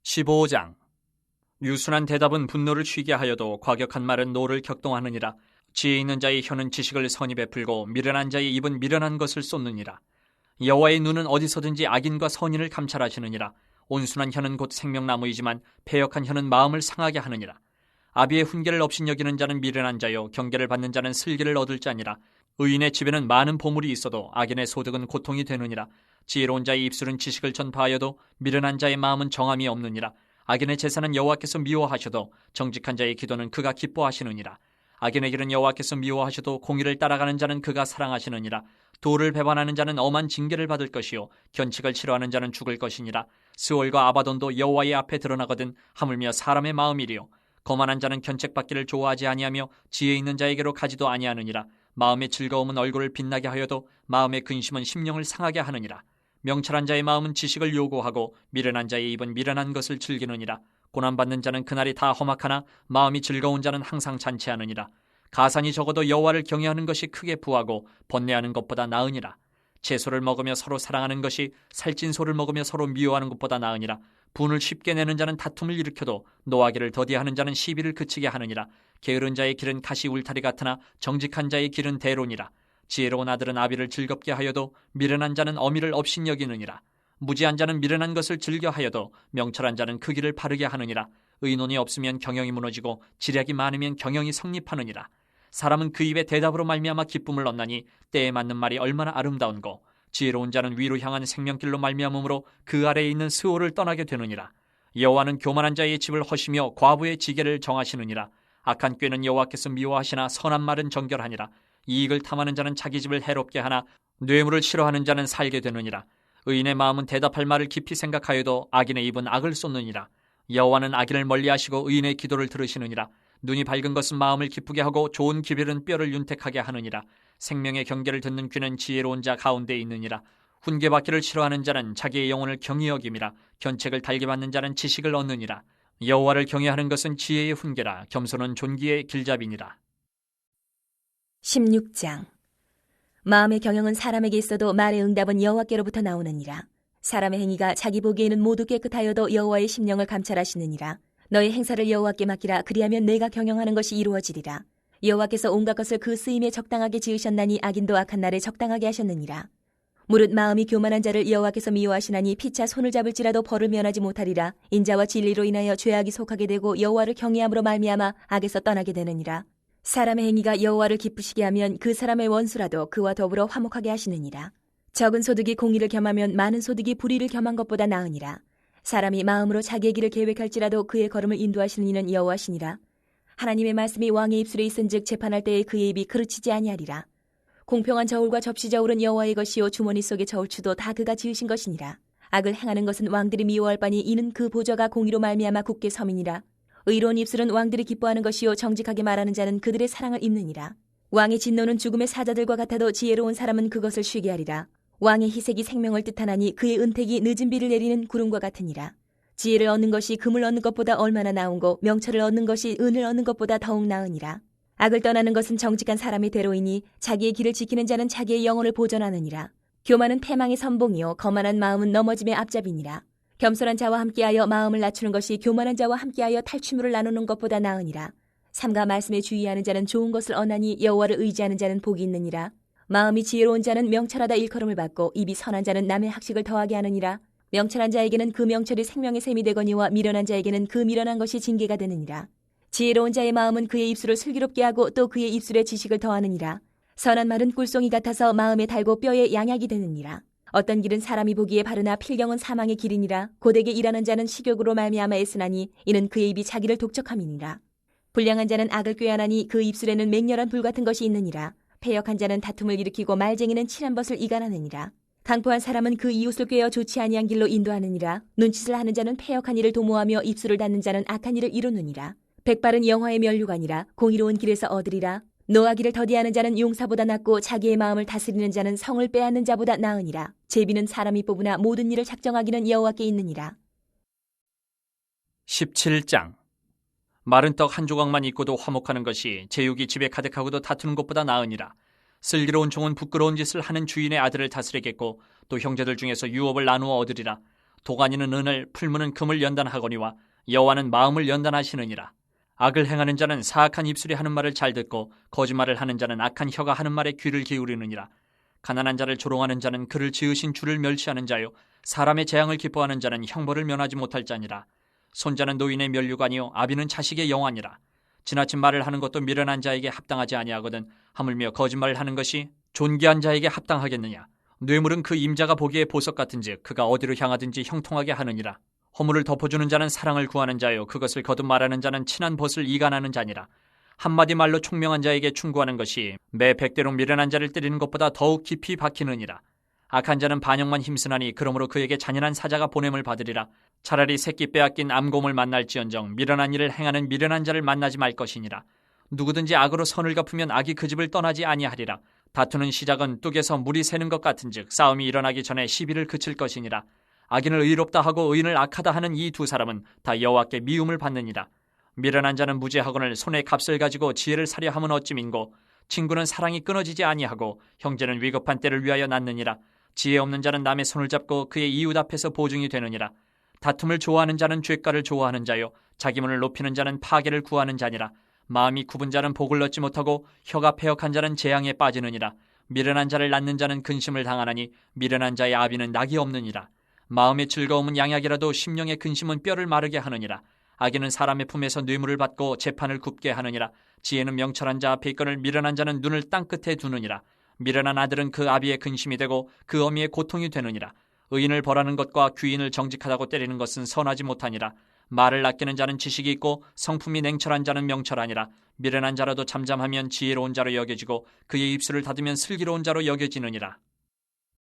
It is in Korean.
15장. 유순한 대답은 분노를 취게 하여도 과격한 말은 노를 격동하느니라. 지혜 있는 자의 혀는 지식을 선히 베풀고 미련한 자의 입은 미련한 것을 쏟느니라. 여호와의 눈은 어디서든지 악인과 선인을 감찰하시느니라. 온순한 혀는 곧 생명나무이지만 패역한 혀는 마음을 상하게 하느니라. 아비의 훈계를 업신여기는 자는 미련한 자요 경계를 받는 자는 슬기를 얻을 자니라. 의인의 집에는 많은 보물이 있어도 악인의 소득은 고통이 되느니라. 지혜로운 자의 입술은 지식을 전파하여도 미련한 자의 마음은 정함이 없느니라. 악인의 제사는 여호와께서 미워하셔도 정직한 자의 기도는 그가 기뻐하시느니라. 악인의 길은 여호와께서 미워하셔도 공의를 따라가는 자는 그가 사랑하시느니라. 도를 배반하는 자는 엄한 징계를 받을 것이요 견칙을 싫어하는 자는 죽을 것이니라. 스올과 아바돈도 여호와의 앞에 드러나거든 하물며 사람의 마음이리요. 거만한 자는 견책받기를 좋아하지 아니하며 지혜 있는 자에게로 가지도 아니하느니라. 마음의 즐거움은 얼굴을 빛나게 하여도 마음의 근심은 심령을 상하게 하느니라. 명철한 자의 마음은 지식을 요구하고 미련한 자의 입은 미련한 것을 즐기느니라. 고난받는 자는 그날이 다 험악하나 마음이 즐거운 자는 항상 잔치하느니라. 가산이 적어도 여호와를 경외하는 것이 크게 부하고 번뇌하는 것보다 나으니라. 채소를 먹으며 서로 사랑하는 것이 살찐 소를 먹으며 서로 미워하는 것보다 나으니라. 분을 쉽게 내는 자는 다툼을 일으켜도 노하기를 더디하는 자는 시비를 그치게 하느니라. 게으른 자의 길은 가시 울타리 같으나 정직한 자의 길은 대론이라. 지혜로운 아들은 아비를 즐겁게 하여도 미련한 자는 어미를 업신여기느니라. 무지한 자는 미련한 것을 즐겨 하여도 명철한 자는 그 길을 바르게 하느니라. 의논이 없으면 경영이 무너지고 지략이 많으면 경영이 성립하느니라. 사람은 그 입의 대답으로 말미암아 기쁨을 얻나니 때에 맞는 말이 얼마나 아름다운고. 지혜로운 자는 위로 향한 생명길로 말미암으므로 그 아래에 있는 스올을 떠나게 되느니라. 여호와는 교만한 자의 집을 허시며 과부의 지게를 정하시느니라. 악한 꾀는 여호와께서 미워하시나 선한 말은 정결하니라. 이익을 탐하는 자는 자기 집을 해롭게 하나 뇌물을 싫어하는 자는 살게 되느니라. 의인의 마음은 대답할 말을 깊이 생각하여도 악인의 입은 악을 쏟느니라. 여호와는 악인을 멀리하시고 의인의 기도를 들으시느니라. 눈이 밝은 것은 마음을 기쁘게 하고 좋은 기별은 뼈를 윤택하게 하느니라. 생명의 경계를 듣는 귀는 지혜로운 자 가운데 있느니라. 훈계받기를 싫어하는 자는 자기의 영혼을 경히 여김이라. 견책을 달게 받는 자는 지식을 얻느니라. 여호와를 경외하는 것은 지혜의 훈계라. 겸손은 존귀의 길잡이니라. 16장. 마음의 경영은 사람에게 있어도 말의 응답은 여호와께로부터 나오느니라. 사람의 행위가 자기 보기에는 모두 깨끗하여도 여호와의 심령을 감찰하시느니라. 너의 행사를 여호와께 맡기라. 그리하면 내가 경영하는 것이 이루어지리라. 여호와께서 온갖 것을 그 쓰임에 적당하게 지으셨나니 악인도 악한 날에 적당하게 하셨느니라. 무릇 마음이 교만한 자를 여호와께서 미워하시나니 피차 손을 잡을지라도 벌을 면하지 못하리라. 인자와 진리로 인하여 죄악이 속하게 되고 여호와를 경외함으로 말미암아 악에서 떠나게 되느니라. 사람의 행위가 여호와를 기쁘시게 하면 그 사람의 원수라도 그와 더불어 화목하게 하시느니라. 적은 소득이 공의를 겸하면 많은 소득이 불의를 겸한 것보다 나으니라. 사람이 마음으로 자기의 길을 계획할지라도 그의 걸음을 인도하시는 이는 여호와시니라. 하나님의 말씀이 왕의 입술에 있은즉 재판할 때에 그의 입이 그르치지 아니하리라. 공평한 저울과 접시 저울은 여호와의 것이요 주머니 속의 저울추도 다 그가 지으신 것이니라. 악을 행하는 것은 왕들이 미워할 바니 이는 그 보저가 공의로 말미암아 굳게 섬이니라. 의로운 입술은 왕들이 기뻐하는 것이요 정직하게 말하는 자는 그들의 사랑을 입느니라. 왕의 진노는 죽음의 사자들과 같아도 지혜로운 사람은 그것을 쉬게 하리라. 왕의 희색이 생명을 뜻하나니 그의 은택이 늦은 비를 내리는 구름과 같으니라. 지혜를 얻는 것이 금을 얻는 것보다 얼마나 나은고 명철을 얻는 것이 은을 얻는 것보다 더욱 나으니라. 악을 떠나는 것은 정직한 사람의 대로이니 자기의 길을 지키는 자는 자기의 영혼을 보존하느니라. 교만은 패망의 선봉이요 거만한 마음은 넘어짐의 앞잡이니라. 겸손한 자와 함께하여 마음을 낮추는 것이 교만한 자와 함께하여 탈취물을 나누는 것보다 나으니라. 삼가 말씀에 주의하는 자는 좋은 것을 얻나니 여호와를 의지하는 자는 복이 있느니라. 마음이 지혜로운 자는 명철하다 일컬음을 받고 입이 선한 자는 남의 학식을 더하게 하느니라. 명철한 자에게는 그 명철이 생명의 샘이 되거니와 미련한 자에게는 그 미련한 것이 징계가 되느니라. 지혜로운 자의 마음은 그의 입술을 슬기롭게 하고 또 그의 입술에 지식을 더하느니라. 선한 말은 꿀송이 같아서 마음에 달고 뼈에 양약이 되느니라. 어떤 길은 사람이 보기에 바르나 필경은 사망의 길이니라. 고되게 일하는 자는 식욕으로 말미암아 애쓰나니 이는 그의 입이 자기를 독촉함이니라. 불량한 자는 악을 꾀하나니 그 입술에는 맹렬한 불 같은 것이 있느니라. 패역한 자는 다툼을 일으키고 말쟁이는 칠한 벗을 이간하느니라. 강포한 사람은 그 이웃을 꾀어 좋지 아니한 길로 인도하느니라. 눈짓을 하는 자는 패역한 일을 도모하며 입술을 닫는 자는 악한 일을 이루느니라. 백발은 영화의 면류관이라. 공의로운 길에서 얻으리라. 노하기를 더디하는 자는 용사보다 낫고 자기의 마음을 다스리는 자는 성을 빼앗는 자보다 나으니라. 제비는 사람이 뽑으나 모든 일을 작정하기는 여호와께 있느니라. 17장. 마른 떡 한 조각만 있고도 화목하는 것이 제육이 집에 가득하고도 다투는 것보다 나으니라. 슬기로운 종은 부끄러운 짓을 하는 주인의 아들을 다스리겠고 또 형제들 중에서 유업을 나누어 얻으리라. 도가니는 은을, 풀무는 금을 연단하거니와 여호와는 마음을 연단하시느니라. 악을 행하는 자는 사악한 입술이 하는 말을 잘 듣고 거짓말을 하는 자는 악한 혀가 하는 말에 귀를 기울이느니라. 가난한 자를 조롱하는 자는 그를 지으신 주를 멸시하는 자요, 사람의 재앙을 기뻐하는 자는 형벌을 면하지 못할 자니라. 손자는 노인의 면류관이요 아비는 자식의 영화니라. 지나친 말을 하는 것도 미련한 자에게 합당하지 아니하거든 하물며 거짓말을 하는 것이 존귀한 자에게 합당하겠느냐. 뇌물은 그 임자가 보기에 보석 같은즉 그가 어디로 향하든지 형통하게 하느니라. 허물을 덮어주는 자는 사랑을 구하는 자요 그것을 거듭 말하는 자는 친한 벗을 이간하는 자니라. 한마디 말로 총명한 자에게 충고하는 것이 매 100대로 미련한 자를 때리는 것보다 더욱 깊이 박히느니라. 악한 자는 반역만 힘쓰나니 그러므로 그에게 잔인한 사자가 보냄을 받으리라. 차라리 새끼 빼앗긴 암곰을 만날지언정 미련한 일을 행하는 미련한 자를 만나지 말 것이니라. 누구든지 악으로 선을 갚으면 악이 그 집을 떠나지 아니하리라. 다투는 시작은 뚝에서 물이 새는 것 같은즉 싸움이 일어나기 전에 시비를 그칠 것이니라. 악인을 의롭다 하고 의인을 악하다 하는 이 두 사람은 다 여호와께 미움을 받느니라. 미련한 자는 무죄하거늘 손에 값을 가지고 지혜를 사려 함은 어찌민고. 친구는 사랑이 끊어지지 아니하고 형제는 위급한 때를 위하여 낳느니라. 지혜 없는 자는 남의 손을 잡고 그의 이웃 앞에서 보증이 되느니라. 다툼을 좋아하는 자는 죄가를 좋아하는 자요 자기 문을 높이는 자는 파괴를 구하는 자니라. 마음이 굽은 자는 복을 얻지 못하고 혀가 패역한 자는 재앙에 빠지느니라. 미련한 자를 낳는 자는 근심을 당하나니 미련한 자의 아비는 낙이 없느니라. 마음의 즐거움은 양약이라도 심령의 근심은 뼈를 마르게 하느니라. 악인은 사람의 품에서 뇌물을 받고 재판을 굽게 하느니라. 지혜는 명철한 자 앞에 있거늘 미련한 자는 눈을 땅끝에 두느니라. 미련한 아들은 그 아비의 근심이 되고 그 어미의 고통이 되느니라. 의인을 벌하는 것과 귀인을 정직하다고 때리는 것은 선하지 못하니라. 말을 아끼는 자는 지식이 있고 성품이 냉철한 자는 명철하니라. 미련한 자라도 잠잠하면 지혜로운 자로 여겨지고 그의 입술을 닫으면 슬기로운 자로 여겨지느니라.